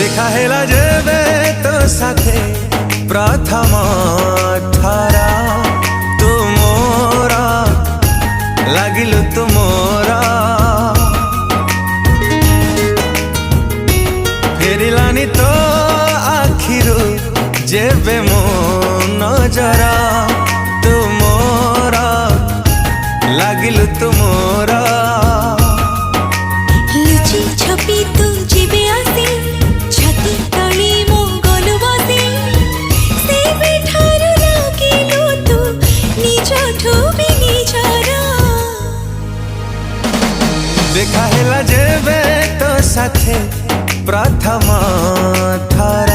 देखा हेला जेबे तो साथे प्रथम ठारा तू मोरा लागिलु तू मोरा फेरिलानी तो आखिरु जेबे मो नजरा तू मोरा लागिलु तू मोरा लुचि छपी तू जीवे आसी छाती तली मो गलु बसी से बेठारु लागिलु तू निज ठुबी निजरा देखा हेला जेबे तो साथे प्रथम ठारा।